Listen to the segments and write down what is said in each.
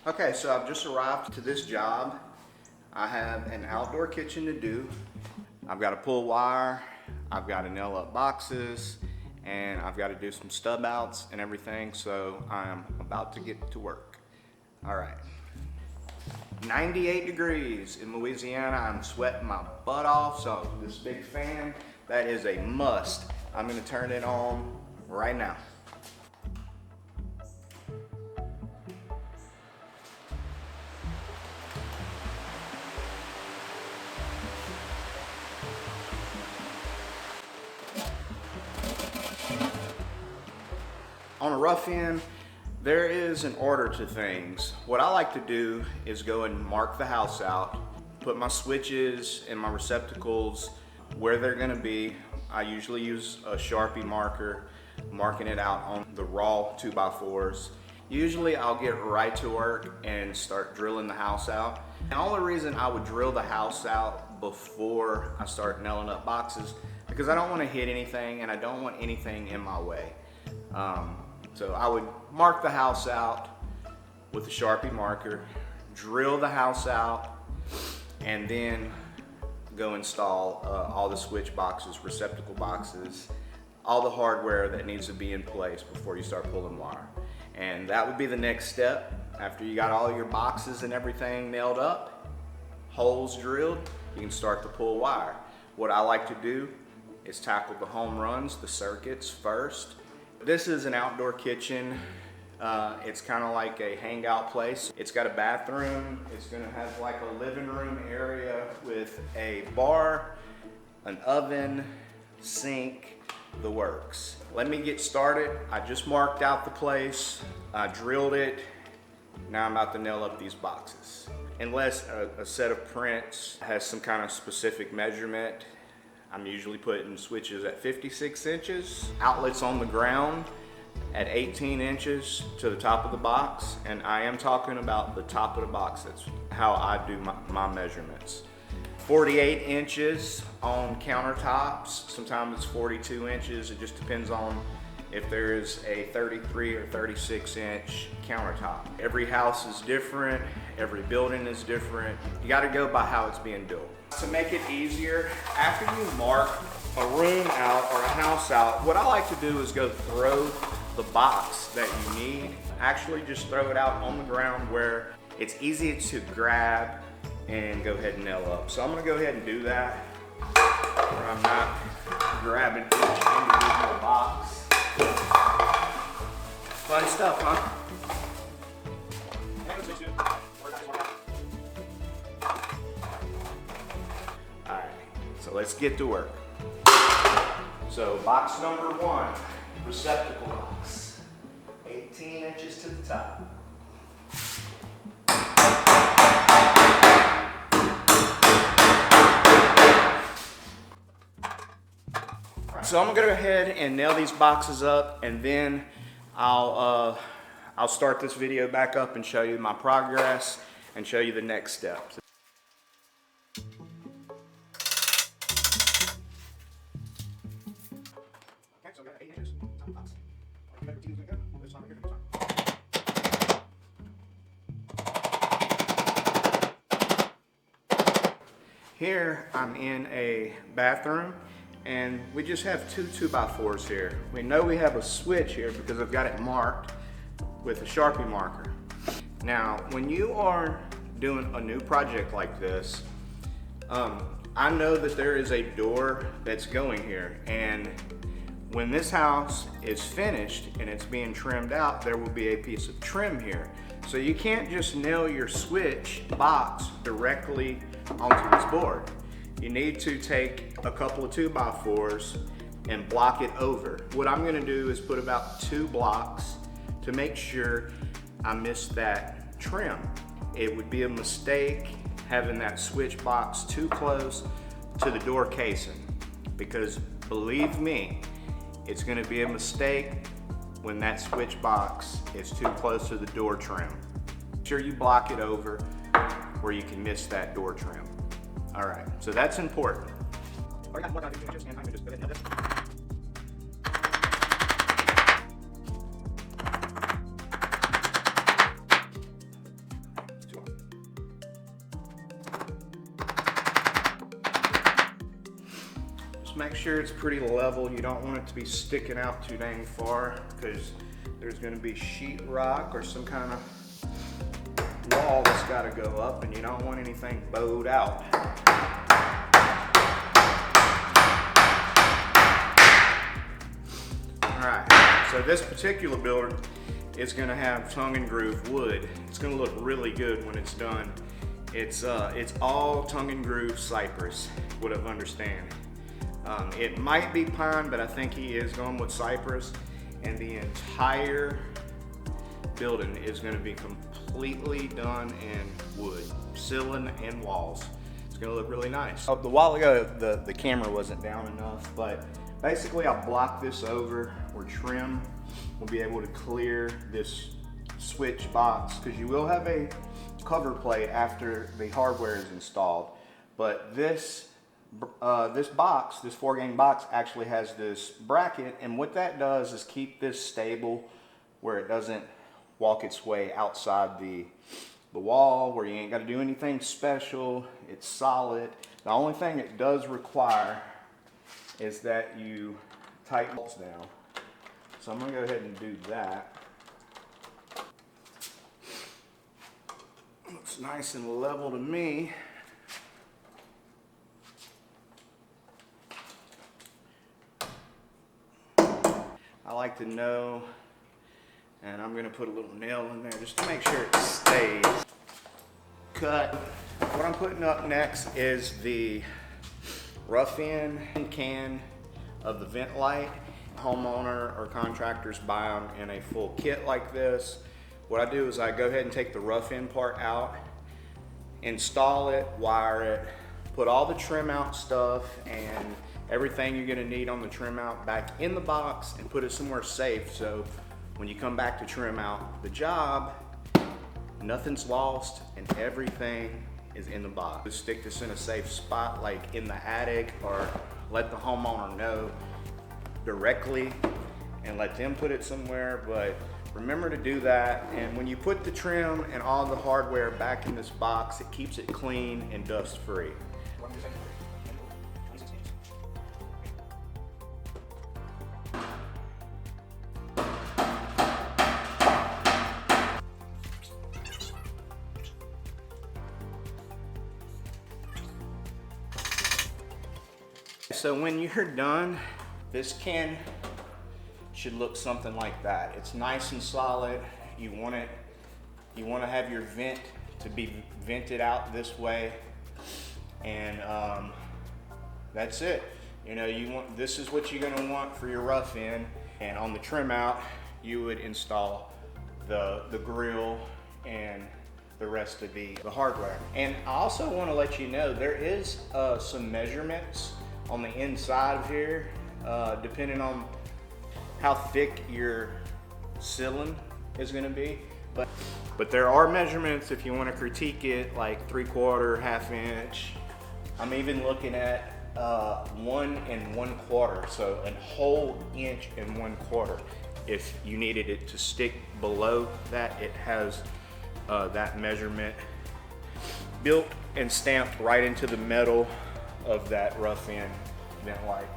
Okay, so I've just arrived to this job. I have an outdoor kitchen to do. I've got to pull wire, I've got to nail up boxes, and I've got to do some stub outs and everything, so I'm about to get to work. All right. 98 degrees in Louisiana. I'm sweating my butt off, so this big fan, that is a must. I'm gonna turn it on right now. On a rough end, there is an order to things. What I like to do is go and mark the house out, put my switches and my receptacles where they're gonna be. I usually use a Sharpie marker, marking it out on the raw 2x4s. Usually I'll get right to work and start drilling the house out. The only reason I would drill the house out before I start nailing up boxes, because I don't want to hit anything and I don't want anything in my way. So I would mark the house out with a Sharpie marker, drill the house out, and then go install all the switch boxes, receptacle boxes, all the hardware that needs to be in place before you start pulling wire. And that would be the next step. After you got all your boxes and everything nailed up, holes drilled, you can start to pull wire. What I like to do is tackle the home runs, the circuits first. This is an outdoor kitchen. It's kind of like a hangout place. It's got a bathroom. It's gonna have like a living room area with a bar, an oven, sink, the works. Let me get started. I just marked out the place. I drilled it. Now I'm about to nail up these boxes. Unless a set of prints has some kind of specific measurement, I'm usually putting switches at 56 inches, outlets on the ground at 18 inches to the top of the box, and I am talking about the top of the box. That's how I do my measurements. 48 inches on countertops, sometimes it's 42 inches, it just depends on if there is a 33 or 36 inch countertop. Every house is different, every building is different. You gotta go by how it's being built. To make it easier, after you mark a room out or a house out, what I like to do is go throw the box that you need. Actually just throw it out on the ground where it's easy to grab and go ahead and nail up. So I'm gonna go ahead and do that where I'm not grabbing each individual box. Fun stuff, huh? Alright, so let's get to work. So box number one, receptacle box. 18 inches to the top. So I'm gonna go ahead and nail these boxes up, and then I'll start this video back up and show you my progress and show you the next steps. Okay, so we got 8 inches top of the box. Here I'm in a bathroom, and we just have two 2x4s here. We know we have a switch here because I've got it marked with a Sharpie marker. Now, when you are doing a new project like this, I know that there is a door that's going here, and when this house is finished and it's being trimmed out, there will be a piece of trim here. So you can't just nail your switch box directly onto this board. You need to take a couple of 2x4s and block it over. What I'm gonna do is put about 2 blocks to make sure I miss that trim. It would be a mistake having that switch box too close to the door casing, because believe me, it's gonna be a mistake when that switch box is too close to the door trim. Make sure you block it over where you can miss that door trim. All right, so that's important. make sure it's pretty level. You don't want it to be sticking out too dang far because there's going to be sheetrock or some kind of wall that's got to go up, and you don't want anything bowed out. Alright, so this particular builder is going to have tongue and groove wood. It's going to look really good when it's done. It's all tongue and groove cypress, would have understand. It might be pine, but I think he is going with cypress, and the entire building is going to be completely done in wood, ceiling and walls. It's going to look really nice. A while ago, the camera wasn't down enough, but basically I'll block this over where trim will be able to clear this switch box, because you will have a cover plate after the hardware is installed. But this box, this 4-gang box, actually has this bracket, and what that does is keep this stable where it doesn't walk its way outside the wall, where you ain't got to do anything special. It's solid. The only thing it does require is that you tighten it down. So I'm going to go ahead and do that. Looks nice and level to me. I like to know, and I'm going to put a little nail in there just to make sure it stays. Cut. What I'm putting up next is the rough-in can of the vent light. Homeowner or contractors buy them in a full kit like this. What I do is I go ahead and take the rough-in part out, install it, wire it, put all the trim out stuff and everything you're gonna need on the trim out back in the box, and put it somewhere safe, so when you come back to trim out the job, nothing's lost and everything is in the box. Just stick this in a safe spot, like in the attic, or let the homeowner know directly and let them put it somewhere. But remember to do that, and when you put the trim and all the hardware back in this box, it keeps it clean and dust free. So when you're done, this can should look something like that. It's nice and solid. You want to have your vent to be vented out this way, and that's it. You know, this is what you're going to want for your rough in. And on the trim out, you would install the grill and the rest of the hardware. And I also want to let you know there is some measurements on the inside of here, depending on how thick your ceiling is going to be. But there are measurements if you want to critique it, like 3/4, 1/2 inch. I'm even looking at 1 1/4, so a whole inch and 1/4. If you needed it to stick below that, it has that measurement built and stamped right into the metal of that rough-in vent light.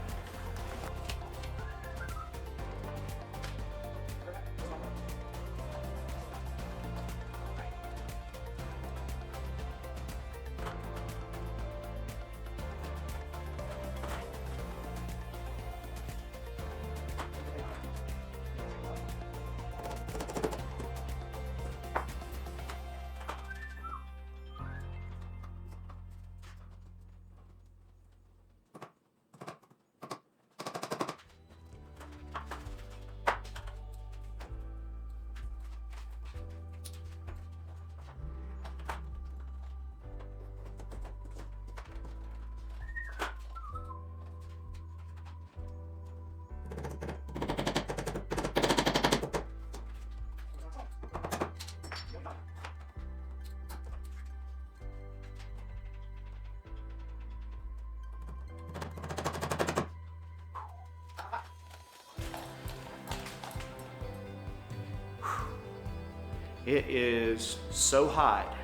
It is so hot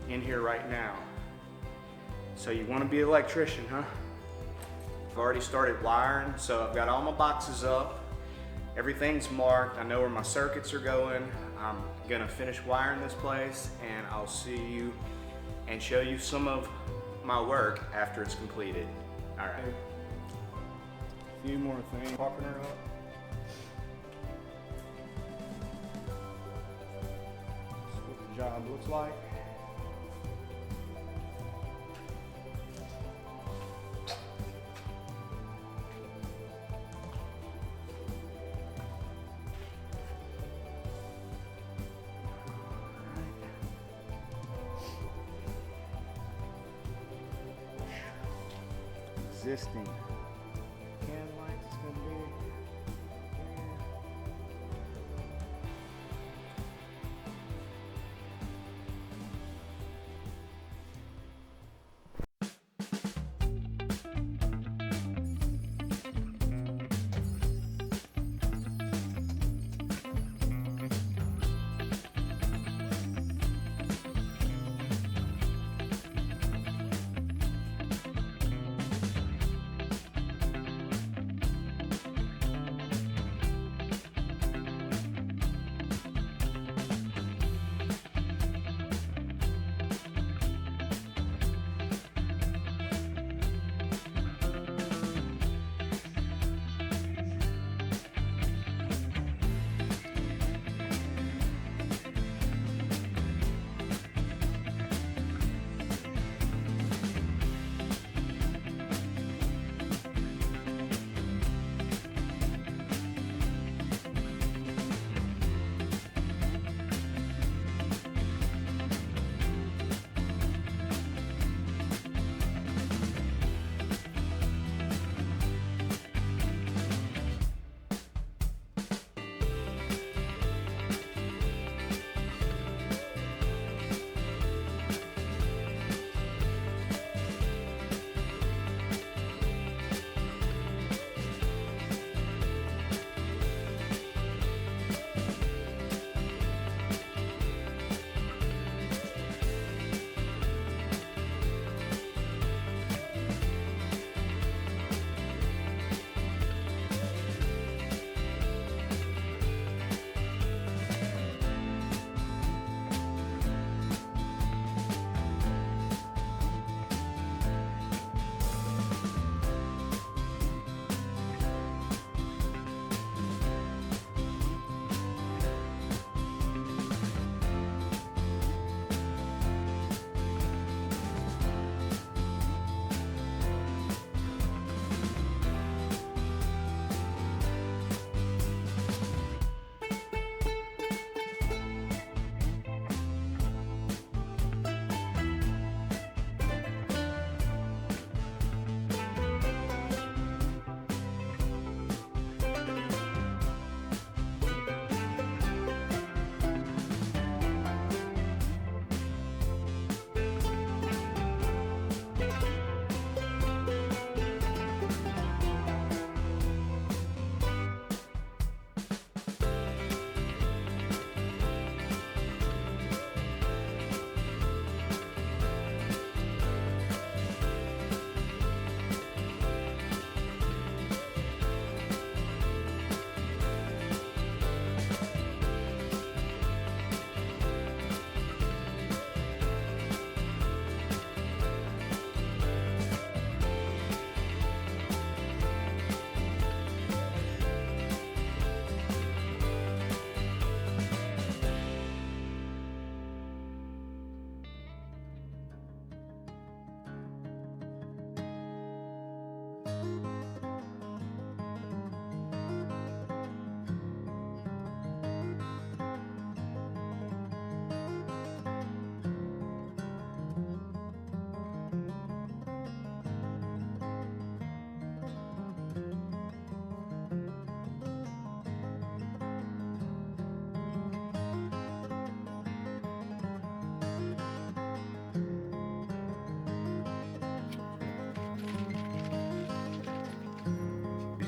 in here right now. So you want to be an electrician, huh? I've already started wiring, so I've got all my boxes up. Everything's marked. I know where my circuits are going. I'm gonna finish wiring this place, and I'll see you and show you some of my work after it's completed. All right. A few more things. Popping her up. That's what the job looks like. Existing can lights is going to be here.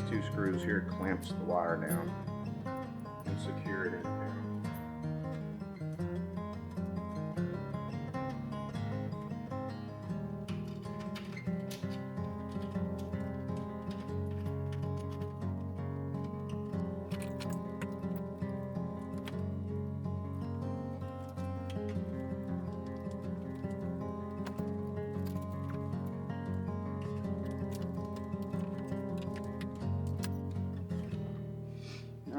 Two screws here clamps the wire down and secure it in there.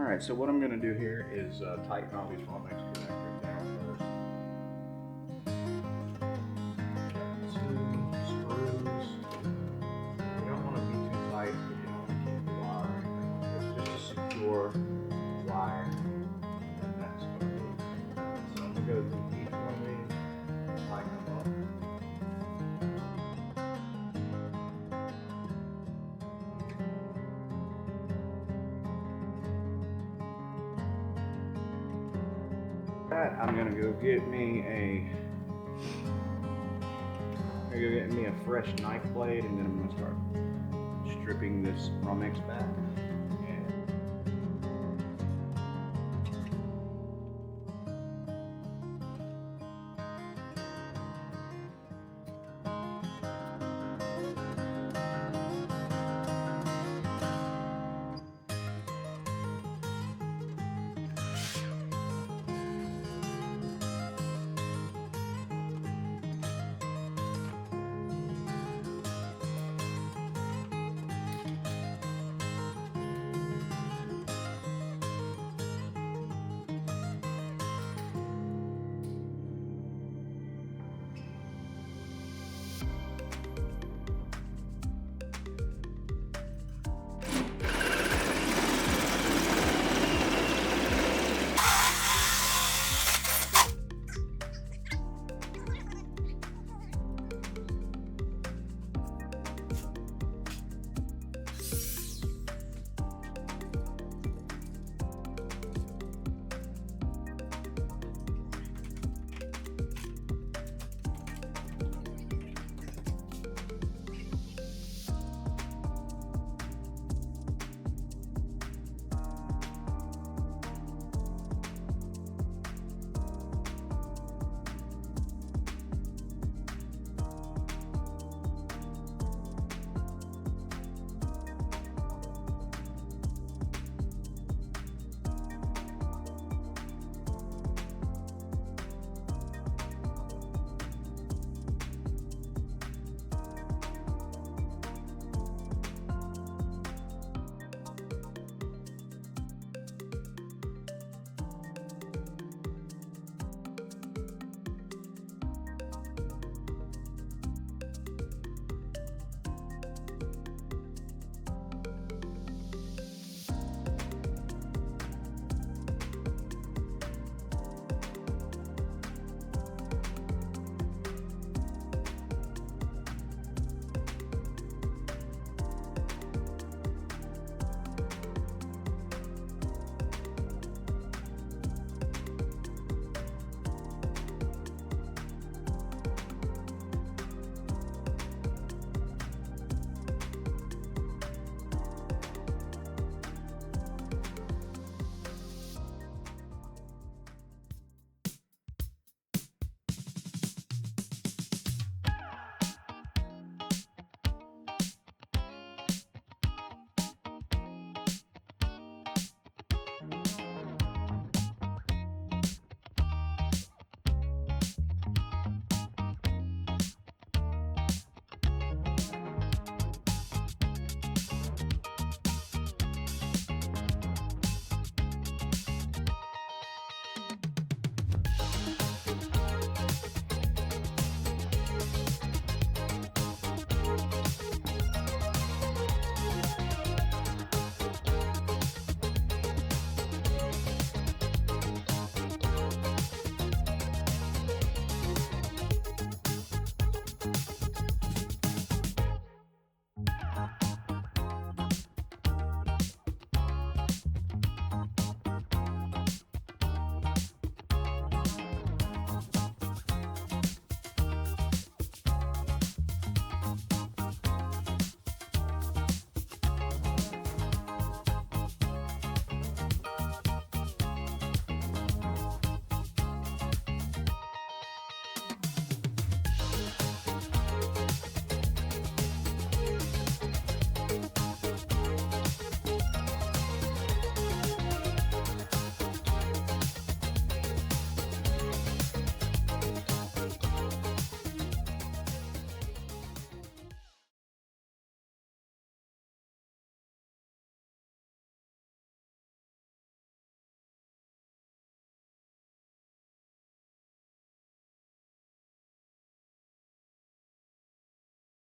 Alright, so what I'm going to do here is tighten all these Romex connectors down first. Got 2 screws. You don't want to be too tight because you don't want to keep the wire or anything. It's just a secure wire. And that's going to be. So I'm going to go through each one of these, tighten them up. I'm gonna go get me a fresh knife blade, and then I'm gonna start stripping this Romex back.